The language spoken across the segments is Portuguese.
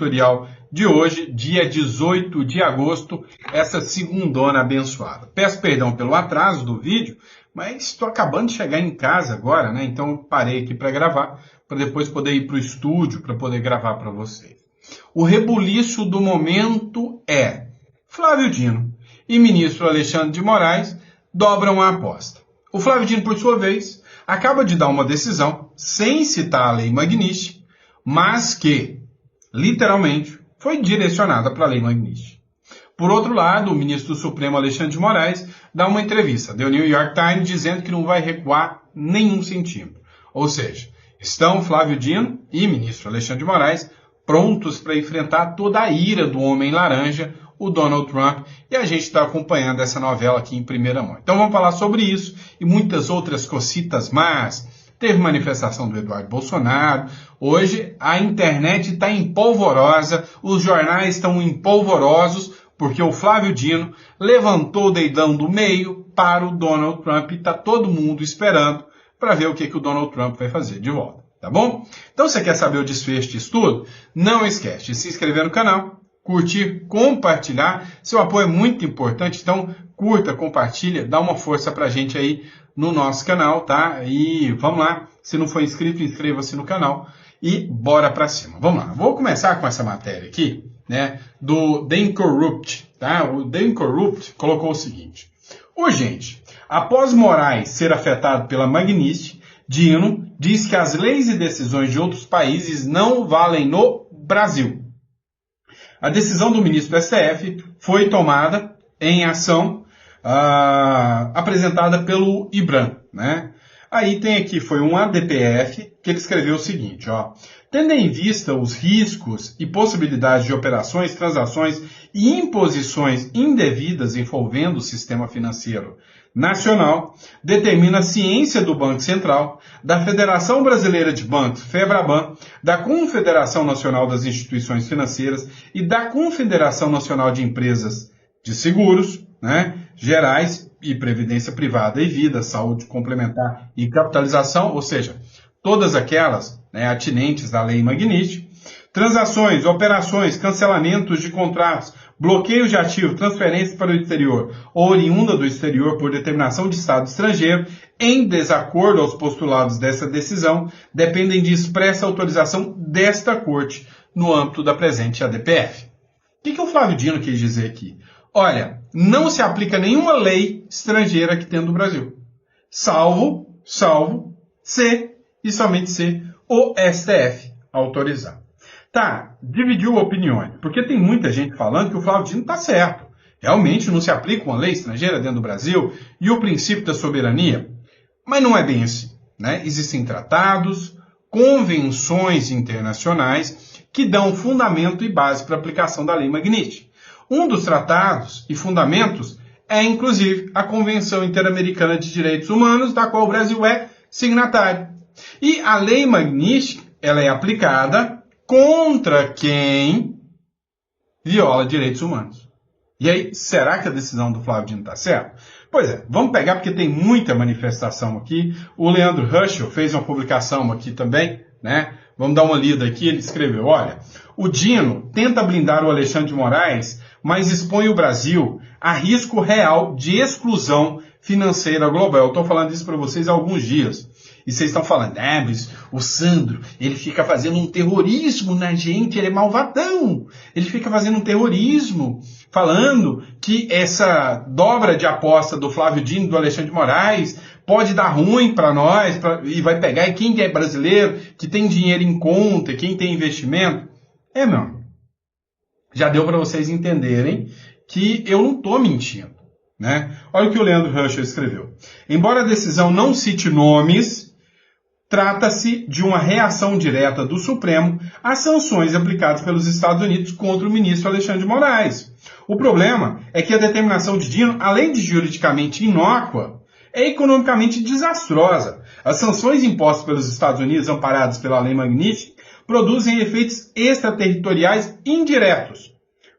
tutorial de hoje, dia 18 de agosto, essa segundona abençoada. Peço perdão pelo atraso do vídeo, mas estou acabando de chegar em casa agora, né? Então parei aqui para gravar, para depois poder ir para o estúdio, para poder gravar para vocês. O rebuliço do momento é Flávio Dino e ministro Alexandre de Moraes dobram a aposta. O Flávio Dino, por sua vez, acaba de dar uma decisão, sem citar a Lei Magnitsky, mas que, literalmente, foi direcionada para a Lei Magnitsky. Por outro lado, o ministro do Supremo Alexandre de Moraes dá uma entrevista, deu New York Times, dizendo que não vai recuar nenhum centímetro. Ou seja, estão Flávio Dino e ministro Alexandre de Moraes prontos para enfrentar toda a ira do homem laranja, o Donald Trump, e a gente está acompanhando essa novela aqui em primeira mão. Então vamos falar sobre isso e muitas outras cositas mais. Teve manifestação do Eduardo Bolsonaro, hoje a internet está empolvorosa, os jornais estão empolvorosos, porque o Flávio Dino levantou o dedão do meio para o Donald Trump e está todo mundo esperando para ver o que o Donald Trump vai fazer de volta, tá bom? Então você quer saber o desfecho disso tudo? Não esquece de se inscrever no canal, curtir, compartilhar. Seu apoio é muito importante, então curta, compartilha, dá uma força pra gente aí no nosso canal, tá? E vamos lá, se não for inscrito, inscreva-se no canal e bora pra cima. Vamos lá, vou começar com essa matéria aqui, né, do The Incorrupt, tá? O The Incorrupt colocou o seguinte: urgente, após Moraes ser afetado pela Magnitsky, Dino diz que as leis e decisões de outros países não valem no Brasil. A decisão do ministro do STF foi tomada em ação apresentada pelo IBRAM, né? Aí tem aqui, foi um ADPF, que ele escreveu o seguinte, ó: tendo em vista os riscos e possibilidades de operações, transações e imposições indevidas envolvendo o sistema financeiro nacional, determina a ciência do Banco Central, da Federação Brasileira de Bancos, FEBRABAN, da Confederação Nacional das Instituições Financeiras e da Confederação Nacional de Empresas de Seguros, né, Gerais e Previdência Privada e Vida, Saúde Complementar e Capitalização, ou seja, todas aquelas, né, atinentes à Lei Magnitsky, transações, operações, cancelamentos de contratos, bloqueios de ativo, transferências para o exterior ou oriunda do exterior por determinação de Estado estrangeiro, em desacordo aos postulados dessa decisão, dependem de expressa autorização desta Corte no âmbito da presente ADPF. O que o Flávio Dino quis dizer aqui? Olha, não se aplica nenhuma lei estrangeira aqui dentro do Brasil, salvo se e somente se o STF autorizar. Tá, dividiu opiniões, porque tem muita gente falando que o Flávio Dino está certo. Realmente não se aplica uma lei estrangeira dentro do Brasil e o princípio da soberania. Mas não é bem assim, né? Existem tratados, convenções internacionais que dão fundamento e base para a aplicação da Lei Magnitsky. Um dos tratados e fundamentos é, inclusive, a Convenção Interamericana de Direitos Humanos, da qual o Brasil é signatário. E a Lei Magnitsky, ela é aplicada contra quem viola direitos humanos. E aí, será que a decisão do Flávio Dino está certa? Pois é, vamos pegar porque tem muita manifestação aqui. O Leandro Ruschel fez uma publicação aqui também, né? Vamos dar uma lida aqui, ele escreveu, olha, o Dino tenta blindar o Alexandre de Moraes, mas expõe o Brasil a risco real de exclusão financeira global. Eu estou falando isso para vocês há alguns dias. E vocês estão falando, mas o Sandro, ele fica fazendo um terrorismo na gente, ele é malvadão. Ele fica fazendo um terrorismo, falando que essa dobra de aposta do Flávio Dino e do Alexandre de Moraes pode dar ruim para nós, e vai pegar, e quem é brasileiro, que tem dinheiro em conta, quem tem investimento. Meu, já deu para vocês entenderem que eu não estou mentindo, né? Olha o que o Leandro Ruschel escreveu. Embora a decisão não cite nomes, trata-se de uma reação direta do Supremo às sanções aplicadas pelos Estados Unidos contra o ministro Alexandre de Moraes. O problema é que a determinação de Dino, além de juridicamente inócua, é economicamente desastrosa. As sanções impostas pelos Estados Unidos, amparadas pela Lei Magnitsky, produzem efeitos extraterritoriais indiretos.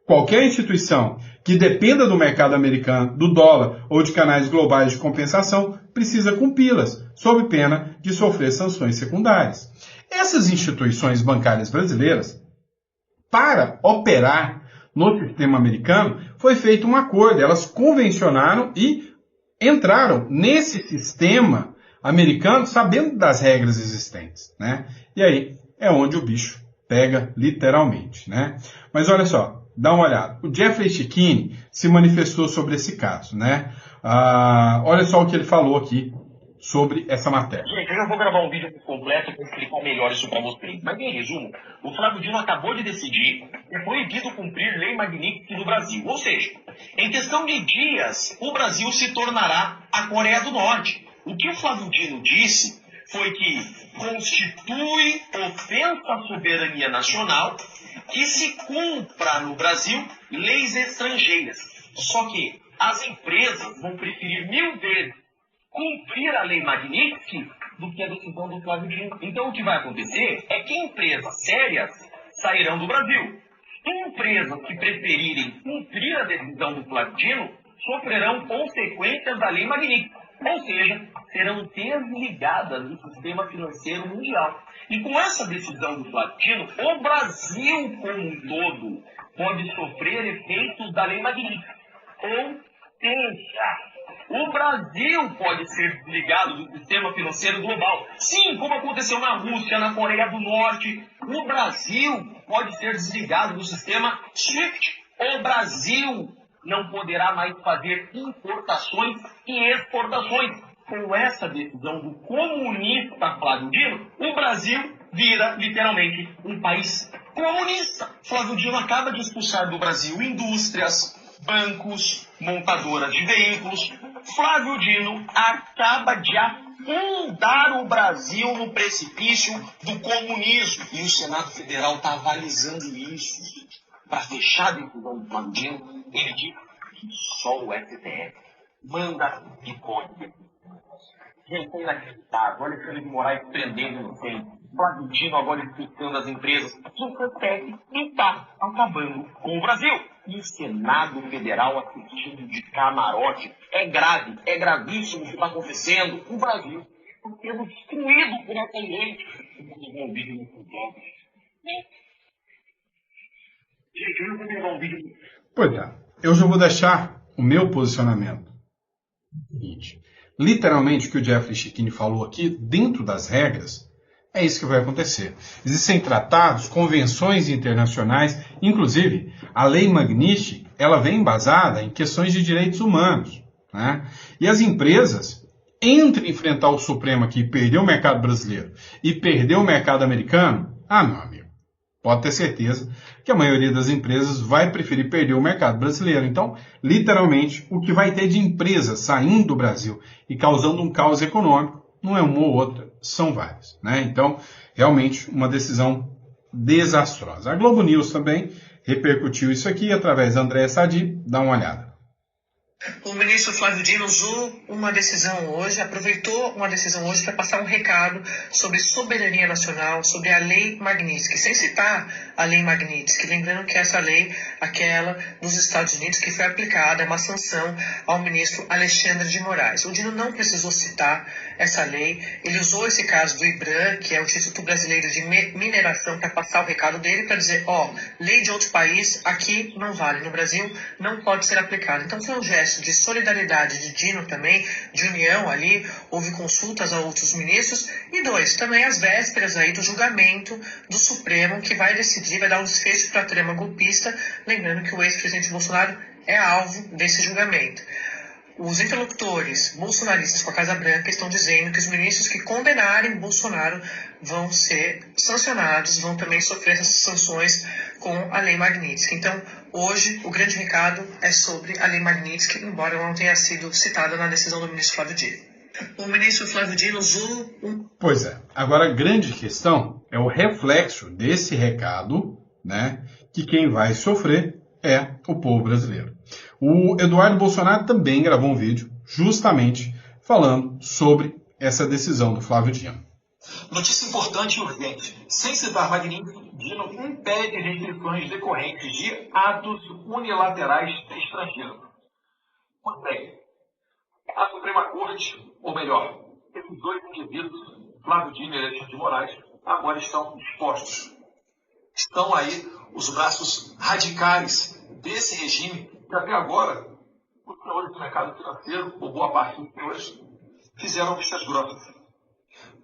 Qualquer instituição que dependa do mercado americano, do dólar ou de canais globais de compensação precisa cumpri-las, sob pena de sofrer sanções secundárias. Essas instituições bancárias brasileiras para operar no sistema americano, foi feito um acordo. Elas convencionaram e entraram nesse sistema americano sabendo das regras existentes, né? E aí é onde o bicho pega literalmente, né? Mas olha só, dá uma olhada. O Jeffrey Schickini se manifestou sobre esse caso, né? Olha só o que ele falou aqui sobre essa matéria. Gente, eu já vou gravar um vídeo completo para explicar melhor isso para vocês. Mas em resumo, o Flávio Dino acabou de decidir que é proibido cumprir lei Magnitsky no Brasil. Ou seja, em questão de dias, o Brasil se tornará a Coreia do Norte. O que o Flávio Dino disse foi que constitui ofensa à soberania nacional que se cumpra no Brasil leis estrangeiras. Só que as empresas vão preferir 1000 vezes cumprir a lei Magnitsky do que a decisão do Flávio Dino. Então o que vai acontecer é que empresas sérias sairão do Brasil. Empresas que preferirem cumprir a decisão do Flávio Dino sofrerão consequências da lei Magnitsky. Ou seja, serão desligadas do sistema financeiro mundial. E com essa decisão do Flávio Dino, o Brasil como um todo pode sofrer efeitos da lei Magnitsky. Ou seja, o Brasil pode ser desligado do sistema financeiro global. Sim, como aconteceu na Rússia, na Coreia do Norte. O Brasil pode ser desligado do sistema SWIFT. O Brasil não poderá mais fazer importações e exportações. Com essa decisão do comunista Flávio Dino, o Brasil vira literalmente um país comunista. Flávio Dino acaba de expulsar do Brasil indústrias, bancos, montadoras de veículos. Flávio Dino acaba de afundar o Brasil no precipício do comunismo. E o Senado Federal está avalizando isso. Para fechar a decisão do Flávio Dino, ele diz que só o STF manda e pode. Gente, é inacreditável. Olha o Alexandre de Moraes prendendo no centro. Flávio Dino agora expulsando as empresas. O STF está acabando com o Brasil. E o Senado Federal assistindo de camarote. É grave, é gravíssimo o que está acontecendo. O Brasil está sendo destruído por essa gente. Um vídeo no YouTube. Gente, eu vou gravar um vídeo. Pois é, eu já vou deixar o meu posicionamento. Seguinte, literalmente o que o Jeffrey Schickini falou aqui, dentro das regras, é isso que vai acontecer. Existem tratados, convenções internacionais, inclusive a lei Magnitsky, ela vem embasada em questões de direitos humanos, né? E as empresas, entre enfrentar o Supremo aqui e perder o mercado brasileiro e perder o mercado americano, meu amigo, pode ter certeza que a maioria das empresas vai preferir perder o mercado brasileiro. Então, literalmente, o que vai ter de empresas saindo do Brasil e causando um caos econômico não é uma ou outra, são várias, né? Então, realmente, uma decisão desastrosa. A Globo News também repercutiu isso aqui através da Andréa Sadi. Dá uma olhada. O ministro Flávio Dino usou uma decisão hoje, aproveitou uma decisão hoje para passar um recado sobre soberania nacional, sobre a lei Magnitsky, sem citar a lei Magnitsky, lembrando que essa lei, aquela dos Estados Unidos, que foi aplicada, é uma sanção ao ministro Alexandre de Moraes. O Dino não precisou citar essa lei, ele usou esse caso do IBRAM, que é o Instituto Brasileiro de Mineração, para passar o recado dele, para dizer, lei de outro país, aqui não vale, no Brasil não pode ser aplicada. Então foi um gesto de solidariedade de Dino também, de união ali, houve consultas a outros ministros, e também as vésperas aí do julgamento do Supremo, que vai decidir, vai dar um desfecho para a trama golpista, lembrando que o ex-presidente Bolsonaro é alvo desse julgamento. Os interlocutores bolsonaristas com a Casa Branca estão dizendo que os ministros que condenarem Bolsonaro vão ser sancionados, vão também sofrer essas sanções com a lei Magnitsky. Então, hoje, o grande recado é sobre a lei Magnitsky, embora não tenha sido citada na decisão do ministro Flávio Dino. O ministro Flávio Dino usou... Pois é. Agora, a grande questão é o reflexo desse recado, né, que quem vai sofrer é o povo brasileiro. O Eduardo Bolsonaro também gravou um vídeo justamente falando sobre essa decisão do Flávio Dino. Notícia importante e urgente. Sem citar Magnitsky, Dino impede restrições decorrentes de atos unilaterais estrangeiros. Pois bem, a Suprema Corte, ou melhor, esses dois indivíduos, Flávio Dino e Alexandre de Moraes, agora estão expostos. estão aí os braços radicais desse regime, que até agora os senhores do mercado financeiro, ou boa parte dos senhores, fizeram vistas grossas.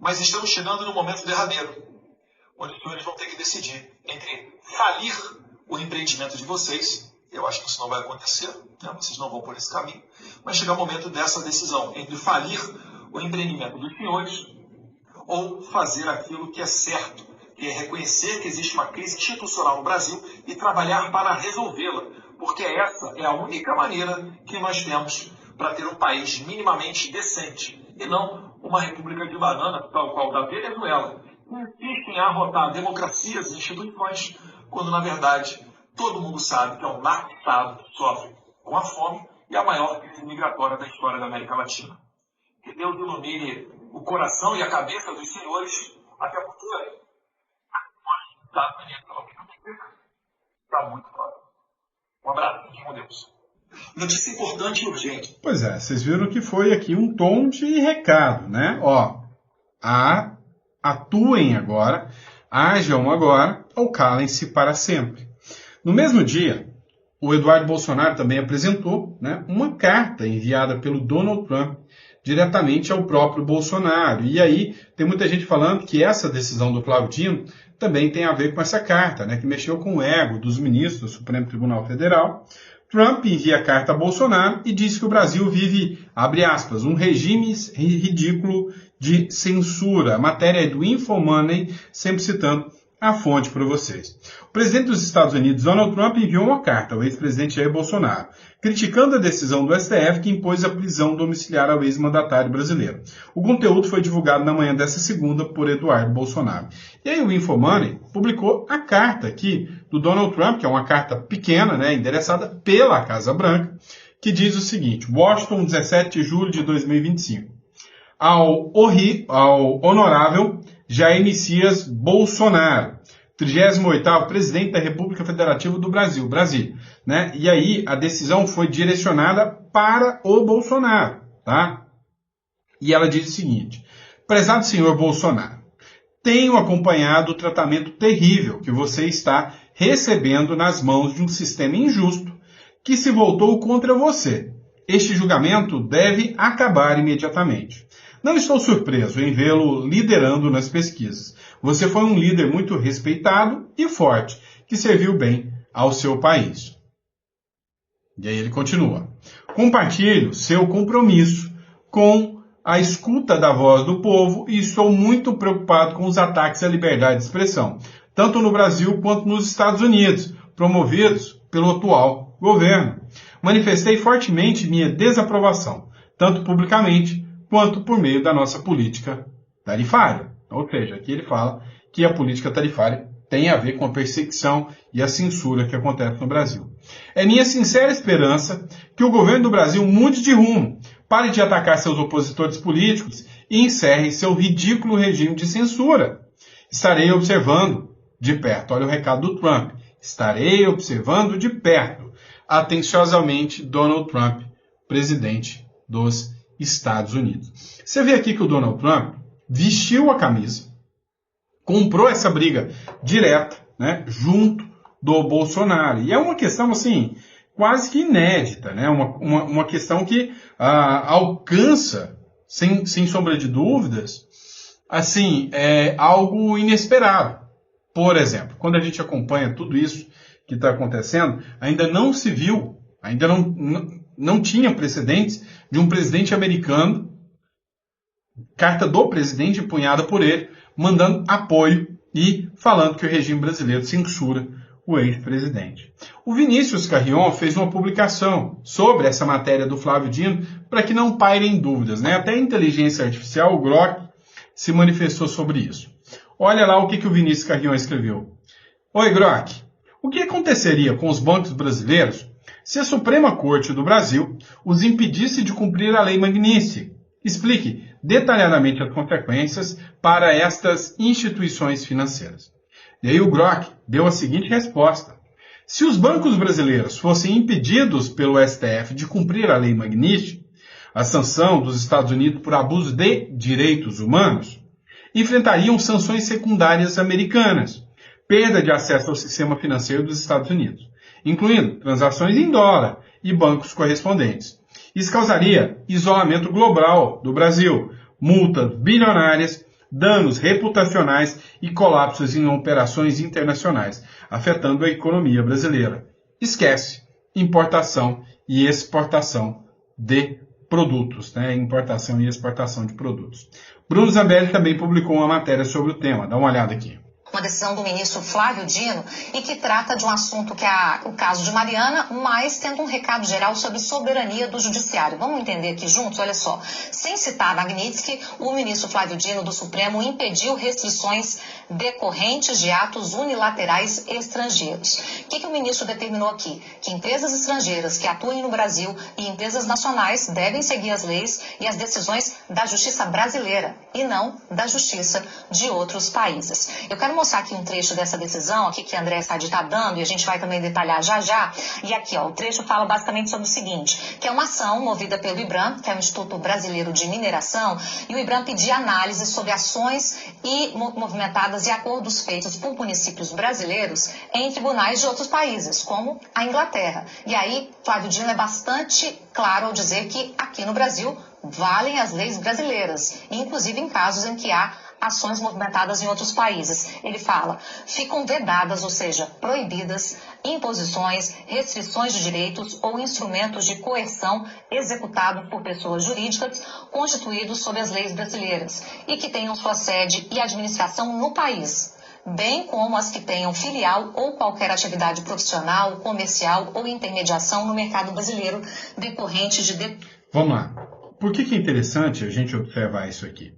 Mas estamos chegando no momento derradeiro, onde os senhores vão ter que decidir entre falir o empreendimento de vocês, eu acho que isso não vai acontecer, né? Vocês não vão por esse caminho, mas chegar o momento dessa decisão, entre falir o empreendimento dos senhores ou fazer aquilo que é certo, que é reconhecer que existe uma crise institucional no Brasil e trabalhar para resolvê-la, porque essa é a única maneira que nós temos para ter um país minimamente decente, e não uma república de banana, tal qual da Venezuela, que insiste em arrotar democracias e instituições, quando, na verdade, todo mundo sabe que é um narco-estado que sofre com a fome e a maior crise migratória da história da América Latina. Que Deus ilumine o coração e a cabeça dos senhores, até porque está muito próximo. Um abraço, fiquem com Deus. Notícia importante e urgente. Pois é, vocês viram que foi aqui um tom de recado, né? Ó, atuem agora, ajam agora ou calem-se para sempre. No mesmo dia, o Eduardo Bolsonaro também apresentou, né, uma carta enviada pelo Donald Trump diretamente ao próprio Bolsonaro. E aí tem muita gente falando que essa decisão do Flávio Dino também tem a ver com essa carta, né, que mexeu com o ego dos ministros do Supremo Tribunal Federal. Trump envia a carta a Bolsonaro e diz que o Brasil vive, abre aspas, um regime ridículo de censura. A matéria é do InfoMoney, sempre citando a fonte para vocês. O presidente dos Estados Unidos, Donald Trump, enviou uma carta ao ex-presidente Jair Bolsonaro, criticando a decisão do STF que impôs a prisão domiciliar ao ex-mandatário brasileiro. O conteúdo foi divulgado na manhã desta segunda por Eduardo Bolsonaro. E aí o InfoMoney publicou a carta aqui do Donald Trump, que é uma carta pequena, né, endereçada pela Casa Branca, que diz o seguinte: Washington, 17 de julho de 2025. Ao honorável Jair Messias Bolsonaro, 38º presidente da República Federativa do Brasil, Brasília, né? E aí a decisão foi direcionada para o Bolsonaro, tá? E ela diz o seguinte: prezado senhor Bolsonaro, tenho acompanhado o tratamento terrível que você está recebendo nas mãos de um sistema injusto que se voltou contra você. Este julgamento deve acabar imediatamente. Não estou surpreso em vê-lo liderando nas pesquisas. Você foi um líder muito respeitado e forte, que serviu bem ao seu país. E aí ele continua. Compartilho seu compromisso com a escuta da voz do povo e estou muito preocupado com os ataques à liberdade de expressão, tanto no Brasil quanto nos Estados Unidos, promovidos pelo atual governo. Manifestei fortemente minha desaprovação, tanto publicamente quanto por meio da nossa política tarifária. Ou seja, aqui ele fala que a política tarifária tem a ver com a perseguição e a censura que acontece no Brasil. É minha sincera esperança que o governo do Brasil mude de rumo, pare de atacar seus opositores políticos e encerre seu ridículo regime de censura. Estarei observando de perto, olha o recado do Trump, estarei observando de perto, atenciosamente, Donald Trump, presidente dos Estados Unidos. Você vê aqui que o Donald Trump vestiu a camisa, comprou essa briga direta, né, junto do Bolsonaro. E é uma questão, assim, quase que inédita, né, uma questão que alcança, sem sombra de dúvidas, assim, algo inesperado. Por exemplo, quando a gente acompanha tudo isso que está acontecendo, ainda não se viu, ainda não tinha precedentes de um presidente americano, carta do presidente empunhada por ele, mandando apoio e falando que o regime brasileiro censura o ex-presidente. O Vinícius Carrion fez uma publicação sobre essa matéria do Flávio Dino para que não pairem dúvidas, né? Até a inteligência artificial, o Grok, se manifestou sobre isso. Olha lá o que o Vinícius Carrion escreveu. Oi, Grok, o que aconteceria com os bancos brasileiros se a Suprema Corte do Brasil os impedisse de cumprir a Lei Magnitsky? Explique detalhadamente as consequências para estas instituições financeiras. E aí o Grok deu a seguinte resposta. Se os bancos brasileiros fossem impedidos pelo STF de cumprir a Lei Magnitsky, a sanção dos Estados Unidos por abuso de direitos humanos, enfrentariam sanções secundárias americanas, perda de acesso ao sistema financeiro dos Estados Unidos, incluindo transações em dólar e bancos correspondentes. Isso causaria isolamento global do Brasil, multas bilionárias, danos reputacionais e colapsos em operações internacionais, afetando a economia brasileira. Esquece importação e exportação de produtos, né? Importação e exportação de produtos. Bruno Zambelli também publicou uma matéria sobre o tema. Dá uma olhada aqui. Uma decisão do ministro Flávio Dino e que trata de um assunto que é o caso de Mariana, mas tendo um recado geral sobre soberania do judiciário. Vamos entender aqui juntos? Olha só. Sem citar Magnitsky, o ministro Flávio Dino do Supremo impediu restrições decorrentes de atos unilaterais estrangeiros. O que o ministro determinou aqui? Que empresas estrangeiras que atuem no Brasil e empresas nacionais devem seguir as leis e as decisões da justiça brasileira e não da justiça de outros países. Eu quero mostrar aqui um trecho dessa decisão aqui que a André Sadi está dando e a gente vai também detalhar já já. E aqui, ó, o trecho fala basicamente sobre o seguinte, que é uma ação movida pelo IBRAM, que é o Instituto Brasileiro de Mineração, e o IBRAM pedia análise sobre ações e movimentadas e acordos feitos por municípios brasileiros em tribunais de outros países, como a Inglaterra. E aí, Flávio Dino é bastante claro ao dizer que aqui no Brasil valem as leis brasileiras, inclusive em casos em que há ações movimentadas em outros países. Ele fala, ficam vedadas, ou seja, proibidas, imposições, restrições de direitos ou instrumentos de coerção executados por pessoas jurídicas constituídos sob as leis brasileiras e que tenham sua sede e administração no país, bem como as que tenham filial ou qualquer atividade profissional, comercial ou intermediação no mercado brasileiro decorrente de... Vamos lá. Por que é interessante a gente observar isso aqui?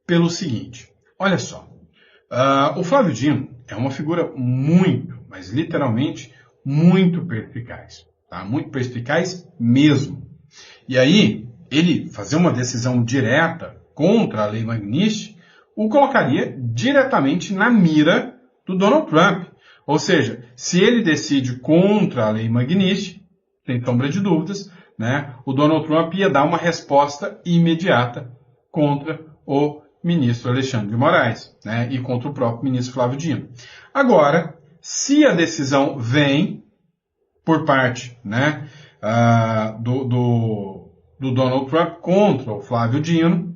Pelo seguinte, olha só, o Flávio Dino é uma figura muito, mas literalmente muito perspicaz, tá? Muito perspicaz mesmo. E aí, ele fazer uma decisão direta contra a lei Magnitsky o colocaria diretamente na mira do Donald Trump. Ou seja, se ele decide contra a lei Magnitsky, sem sombra de dúvidas, né, o Donald Trump ia dar uma resposta imediata contra o ministro Alexandre de Moraes, né, e contra o próprio ministro Flávio Dino. Agora, se a decisão vem por parte, né, do Donald Trump contra o Flávio Dino,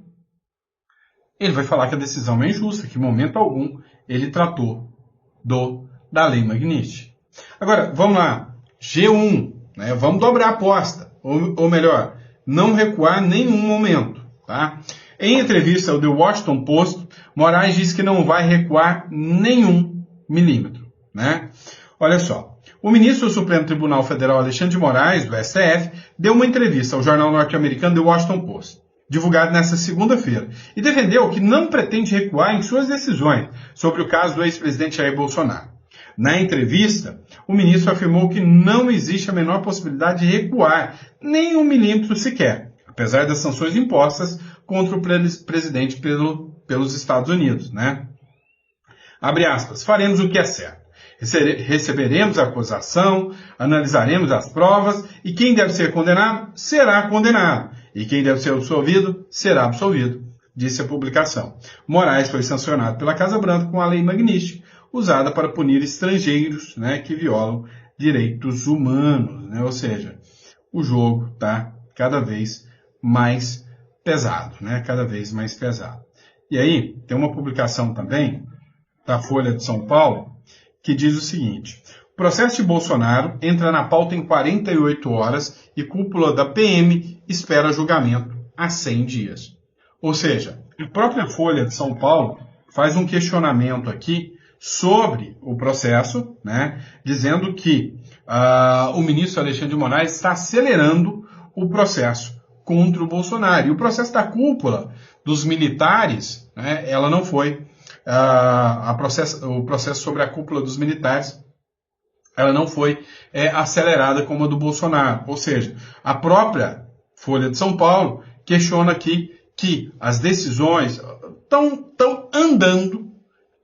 ele vai falar que a decisão é injusta, que em momento algum ele tratou da lei Magnitsky. Agora, vamos lá, G1, né, vamos dobrar a aposta, ou melhor, não recuar nenhum momento, tá? Em entrevista ao The Washington Post, Moraes diz que não vai recuar nenhum milímetro, né? Olha só, o ministro do Supremo Tribunal Federal Alexandre de Moraes, do STF, deu uma entrevista ao jornal norte-americano The Washington Post, divulgado nesta segunda-feira, e defendeu que não pretende recuar em suas decisões sobre o caso do ex-presidente Jair Bolsonaro. Na entrevista, o ministro afirmou que não existe a menor possibilidade de recuar, nem um milímetro sequer, apesar das sanções impostas contra o presidente pelos Estados Unidos, né? Abre aspas, faremos o que é certo. Receberemos a acusação, analisaremos as provas e quem deve ser condenado será condenado e quem deve ser absolvido será absolvido, disse a publicação. Moraes foi sancionado pela Casa Branca com a lei Magnitsky, usada para punir estrangeiros, né, que violam direitos humanos, né? Ou seja, o jogo está cada vez mais pesado, né? Cada vez mais pesado. E aí, tem uma publicação também da Folha de São Paulo que diz o seguinte, o processo de Bolsonaro entra na pauta em 48 horas e cúpula da PM espera julgamento há 100 dias. Ou seja, a própria Folha de São Paulo faz um questionamento aqui sobre o processo, né? Dizendo que o ministro Alexandre de Moraes está acelerando o processo contra o Bolsonaro. E o processo da cúpula dos militares, né, ela não foi, o processo sobre a cúpula dos militares, ela não foi acelerada como a do Bolsonaro. Ou seja, a própria Folha de São Paulo questiona aqui que as decisões estão andando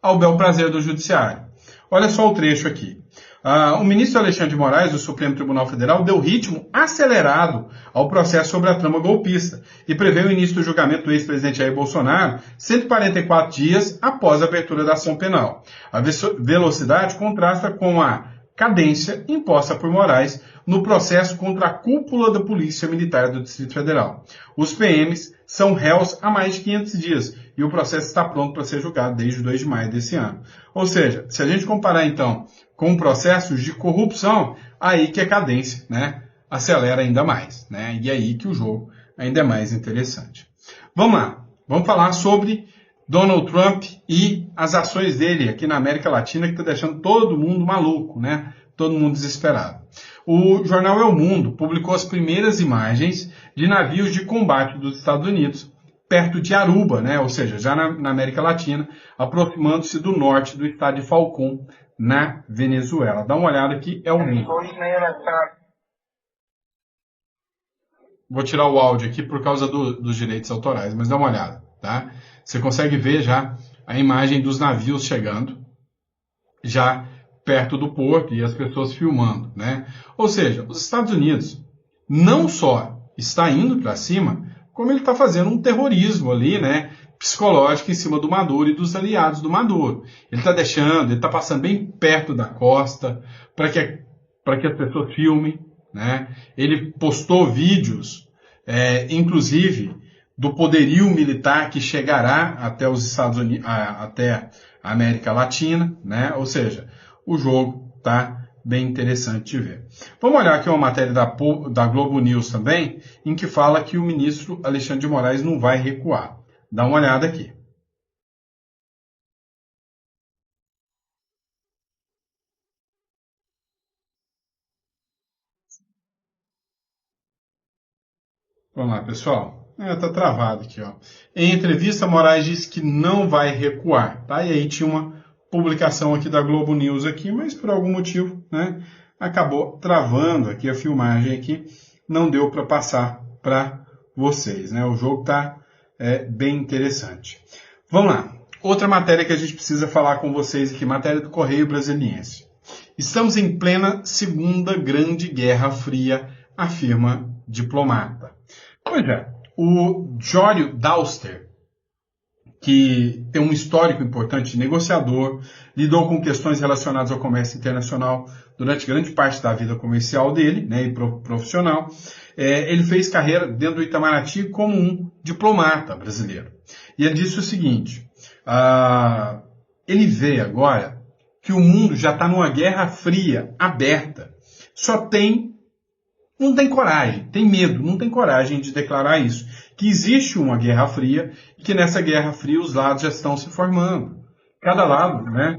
ao bel prazer do judiciário. Olha só o trecho aqui. O ministro Alexandre de Moraes, do Supremo Tribunal Federal, deu ritmo acelerado ao processo sobre a trama golpista e prevê o início do julgamento do ex-presidente Jair Bolsonaro 144 dias após a abertura da ação penal. A velocidade contrasta com a cadência imposta por Moraes no processo contra a cúpula da Polícia Militar do Distrito Federal. Os PMs são réus há mais de 500 dias e o processo está pronto para ser julgado desde 2 de maio desse ano. Ou seja, se a gente comparar então com processos de corrupção, aí que a cadência, né, acelera ainda mais, né? E aí que o jogo ainda é mais interessante. Vamos lá, vamos falar sobre Donald Trump e as ações dele aqui na América Latina, que está deixando todo mundo maluco, né? Todo mundo desesperado. O jornal El Mundo publicou as primeiras imagens de navios de combate dos Estados Unidos, perto de Aruba, né? Ou seja, já na América Latina, aproximando-se do norte do estado de Falcón, na Venezuela. Dá uma olhada aqui, é o Mundo. Vou tirar o áudio aqui por causa dos direitos autorais, mas dá uma olhada, tá? Você consegue ver já a imagem dos navios chegando, já perto do porto e as pessoas filmando, né? Ou seja, os Estados Unidos não só está indo para cima, como ele está fazendo um terrorismo ali, né? Psicológico em cima do Maduro e dos aliados do Maduro. Ele está ele está passando bem perto da costa para que as pessoas filmem, né? Ele postou vídeos, inclusive, do poderio militar que chegará até os Estados Unidos, até a América Latina, né? Ou seja, o jogo está bem interessante de ver. Vamos olhar aqui uma matéria da Globo News também, em que fala que o ministro Alexandre de Moraes não vai recuar. Dá uma olhada aqui. Vamos lá, pessoal. Tá travado aqui, ó. Em entrevista, Moraes disse que não vai recuar, tá? E aí tinha uma publicação aqui da Globo News aqui, mas por algum motivo, né, acabou travando aqui a filmagem aqui, não deu para passar para vocês, né? O jogo tá bem interessante. Vamos lá. Outra matéria que a gente precisa falar com vocês aqui, matéria do Correio Brasiliense. Estamos em plena Segunda Grande Guerra Fria, afirma diplomata. Pois é, o Jório Dauster, que tem um histórico importante de negociador, lidou com questões relacionadas ao comércio internacional durante grande parte da vida comercial dele, né, e profissional. Ele fez carreira dentro do Itamaraty como um diplomata brasileiro. E ele disse o seguinte, ele vê agora que o mundo já está numa guerra fria, aberta. Não tem coragem, tem medo, não tem coragem de declarar isso. Que existe uma guerra fria e que nessa guerra fria os lados já estão se formando. Cada lado, né,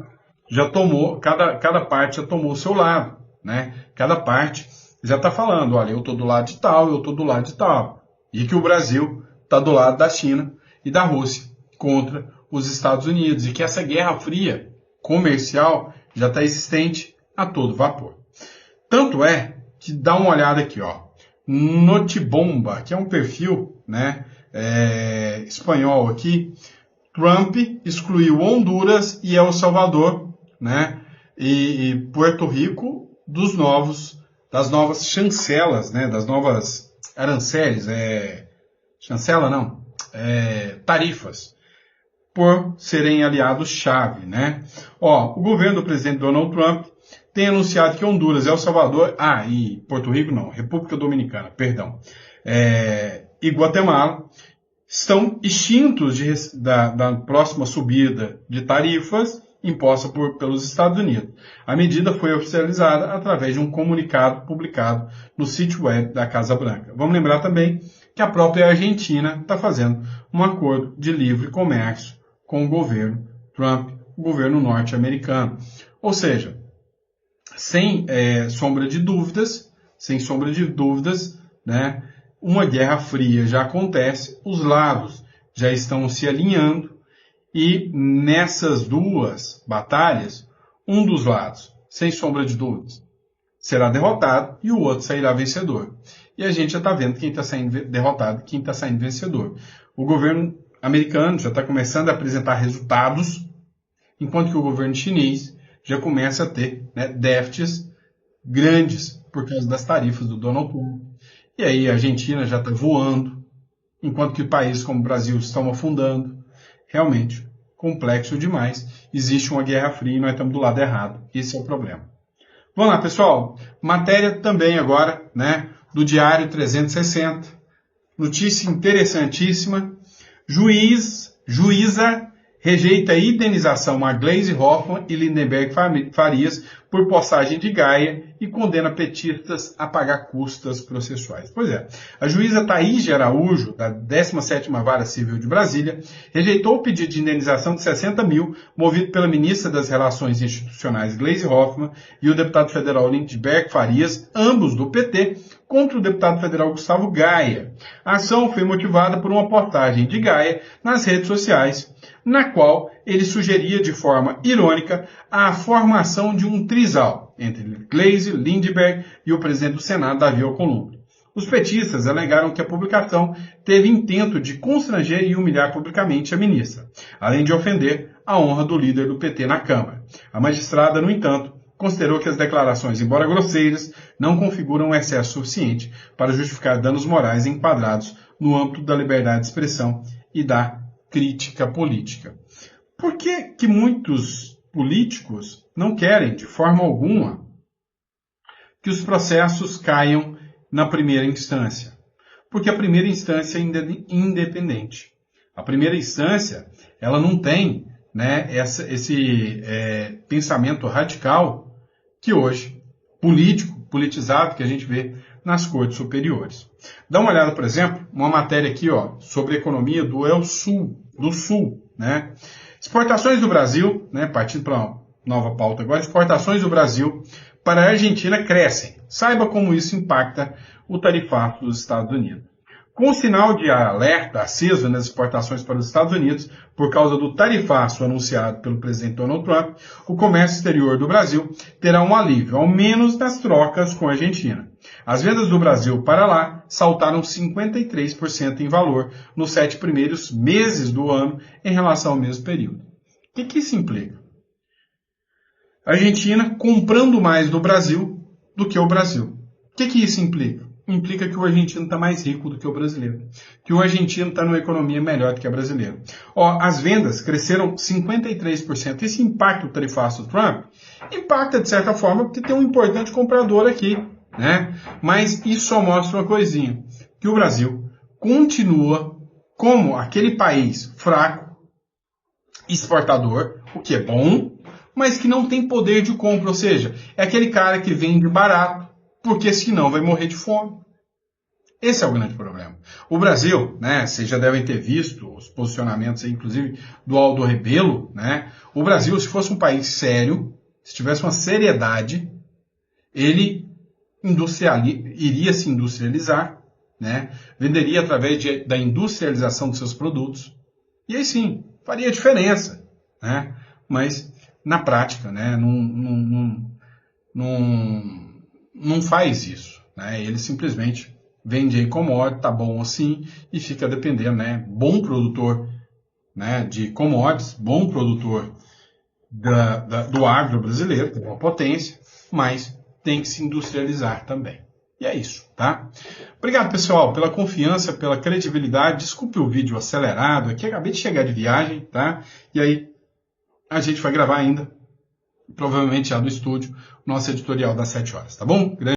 já tomou, cada parte já tomou o seu lado, né? Cada parte já está falando, olha, eu estou do lado de tal, eu estou do lado de tal. E que o Brasil está do lado da China e da Rússia contra os Estados Unidos. E que essa guerra fria comercial já está existente a todo vapor. Tanto é que dá uma olhada aqui, ó. Notibomba, que é um perfil, né, espanhol aqui. Trump excluiu Honduras e El Salvador, né, e Puerto Rico das novas chancelas, né, das novas aranceles, tarifas, por serem aliados-chave, né. Ó, o governo do presidente Donald Trump tem anunciado que Honduras, El Salvador, e Porto Rico não, República Dominicana, perdão, e Guatemala estão extintos da próxima subida de tarifas imposta pelos Estados Unidos. A medida foi oficializada através de um comunicado publicado no sítio web da Casa Branca. Vamos lembrar também que a própria Argentina está fazendo um acordo de livre comércio com o governo Trump, o governo norte-americano. Ou seja, sem sombra de dúvidas, né, uma guerra fria já acontece, os lados já estão se alinhando e nessas duas batalhas, um dos lados, sem sombra de dúvidas, será derrotado e o outro sairá vencedor. E a gente já está vendo quem está saindo derrotado e quem está saindo vencedor. O governo americano já está começando a apresentar resultados, enquanto que o governo chinês já começa a ter, né, déficits grandes por causa das tarifas do Donald Trump. E aí a Argentina já está voando, enquanto que países como o Brasil estão afundando. Realmente, complexo demais. Existe uma guerra fria e nós estamos do lado errado. Esse é o problema. Vamos lá, pessoal. Matéria também agora, né, do Diário 360. Notícia interessantíssima. Juíza rejeita a indenização a Gleisi Hoffmann e Lindenberg Farias por postagem de Gaia e condena petistas a pagar custas processuais. Pois é, a juíza Thaís de Araújo, da 17ª Vara Civil de Brasília, rejeitou o pedido de indenização de 60 mil, movido pela ministra das Relações Institucionais Gleisi Hoffmann e o deputado federal Lindenberg Farias, ambos do PT, contra o deputado federal Gustavo Gaia. A ação foi motivada por uma postagem de Gaia nas redes sociais, na qual ele sugeria de forma irônica a formação de um trisal entre Gleisi, Lindenberg e o presidente do Senado, Davi Alcolumbre. Os petistas alegaram que a publicação teve intento de constranger e humilhar publicamente a ministra, além de ofender a honra do líder do PT na Câmara. A magistrada, no entanto, considerou que as declarações, embora grosseiras, não configuram um excesso suficiente para justificar danos morais enquadrados no âmbito da liberdade de expressão e da crítica política. Por que muitos políticos não querem, de forma alguma, que os processos caiam na primeira instância? Porque a primeira instância é independente. A primeira instância, ela não tem, né, esse pensamento radical que hoje, politizado, que a gente vê nas cortes superiores. Dá uma olhada, por exemplo, uma matéria aqui, ó, sobre a economia do Sul, né? Exportações do Brasil, né, partindo para uma nova pauta agora, exportações do Brasil para a Argentina crescem. Saiba como isso impacta o tarifaço dos Estados Unidos. Com o sinal de alerta aceso nas exportações para os Estados Unidos, por causa do tarifaço anunciado pelo presidente Donald Trump, o comércio exterior do Brasil terá um alívio, ao menos nas trocas com a Argentina. As vendas do Brasil para lá saltaram 53% em valor nos 7 primeiros meses do ano em relação ao mesmo período. O que isso implica? A Argentina comprando mais do Brasil do que o Brasil. O que isso implica? Implica que o argentino está mais rico do que o brasileiro. Que o argentino está numa economia melhor do que a brasileira. Ó, as vendas cresceram 53%. Esse impacto do tarifaço do Trump impacta de certa forma porque tem um importante comprador aqui, né? Mas isso só mostra uma coisinha. Que o Brasil continua como aquele país fraco, exportador, o que é bom, mas que não tem poder de compra. Ou seja, é aquele cara que vende barato, porque senão vai morrer de fome. Esse é o grande problema. O Brasil, né, vocês já devem ter visto os posicionamentos, aí, inclusive, do Aldo Rebelo, né? O Brasil, se fosse um país sério, se tivesse uma seriedade, ele iria se industrializar, né? Venderia através da industrialização dos seus produtos, e aí sim, faria diferença, né? Mas, na prática, né, não faz isso, né? Ele simplesmente vende aí commodity, tá bom assim, e fica dependendo, né? Bom produtor, né, de commodities, bom produtor do agro brasileiro, que é uma potência, mas tem que se industrializar também. E é isso, tá? Obrigado, pessoal, pela confiança, pela credibilidade. Desculpe o vídeo acelerado aqui, acabei de chegar de viagem, tá? E aí a gente vai gravar ainda, provavelmente já no estúdio, nosso editorial das 7 horas, tá bom?